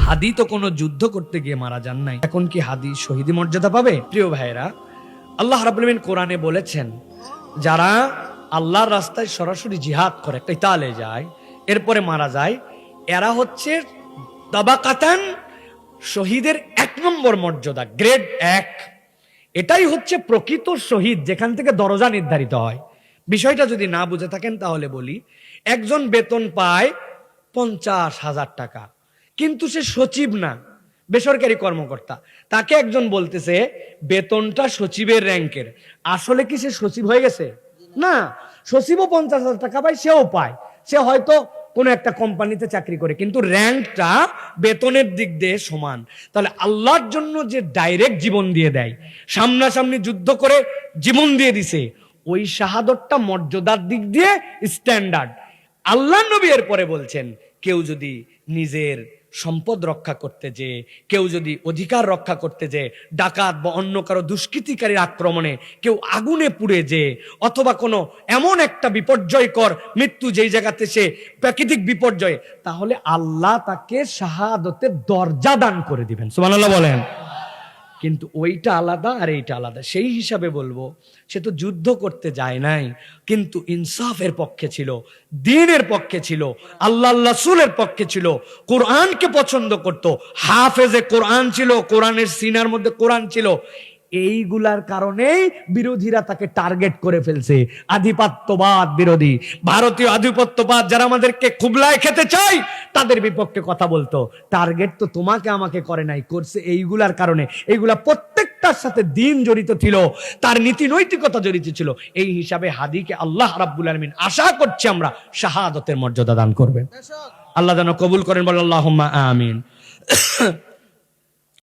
হাদি তো কোনো যুদ্ধ করতে গিয়ে মারা যান নাই, এখন কি হাদি শহীদি মর্যাদা পাবে? প্রিয় ভাইরা, আল্লাহ রাব্বুল আলামিন কোরআনে বলেছেন, যারা আল্লাহর রাস্তায় সরাসরি জিহাদ করে, কিতালে যায়, এরপরে মারা যায়, এরা হচ্ছে তাবাকাতান, শহীদের 1 নম্বর মর্যাদা, গ্রেড 1। এটাই হচ্ছে প্রকৃত শহীদ, যেখান থেকে দরজা নির্ধারিত হয়। বিষয়টা যদি না বুঝে থাকেন তাহলে বলি, একজন বেতন পায় 50,000 টাকা, কিন্তু সে সচিব না, বেসরকারি কর্মকর্তা। তাকে একজন বলতেছে বেতনটা সচিবের র্যাঙ্কের, আসলে কি সে সচিব হয়ে গেছে? না, সচিবও 50,000 টাকা পায়, সেও পায়, সে হয়তো কোনো একটা কোম্পানিতে চাকরি করে, কিন্তু র্যাঙ্কটা বেতনের দিক দিয়ে সমান। তাহলে আল্লাহর জন্য যে ডাইরেক্ট জীবন দিয়ে দেয়, সামনাসামনি যুদ্ধ করে জীবন দিয়ে দিছে, ওই শাহাদতটা মর্যাদার দিক দিয়ে স্ট্যান্ডার্ড। আল্লাহ নবী এর পরে বলছেন, কেউ যদি নিজের সম্পদ রক্ষা করতে যে, কেউ যদি অধিকার রক্ষা করতে যে, ডাকাত বা অন্য কারো দুষ্কৃতিকারীর আক্রমণে কেউ আগুনে পুড়ে যে, অথবা কোনো এমন একটা বিপর্যয়কর মৃত্যু যেই জায়গাতে সে প্রাকৃতিক বিপর্যয়, তাহলে আল্লাহ তাকে শাহাদতের দরজা দান করে দিবেন। সুবহানাল্লাহ বলেন। কিন্তু ওইটা আলাদা আর এইটা আলাদা। সেই হিসাবে বলবো, সে তো যুদ্ধ করতে যায় নাই, কিন্তু ইনসাফের পক্ষে ছিল, দ্বীনের পক্ষে ছিল, আল্লাহ রাসূলের পক্ষে ছিল, কোরআনকে পছন্দ করত, হাফেজে কোরআন ছিল, কোরআনের সিনার মধ্যে কোরআন ছিল। এইগুলার কারণেই বিরোধীরা তাকে টার্গেট করে ফেলছে। আধিপত্যবাদ বিরোধী, ভারতীয় আধিপত্যবাদ যারা আমাদেরকে খুবলায় খেতে চায়, তাদের বিপক্ষে কথা বলতো। টার্গেট তো তোমাকে আমাকে করে নাই, করছে এইগুলার কারণে। এইগুলা প্রত্যেকটার সাথে দ্বীন জড়িত ছিল, তার নীতি নৈতিকতা জড়িত ছিল। এই হিসাবে হাদিকে আল্লাহ রাব্বুল আলামিন আশা করছি আমরা শাহাদতের মর্যাদা দান করবেন। আল্লাহ যেন কবুল করেন, বলেন আল্লাহুম্মা আমিন।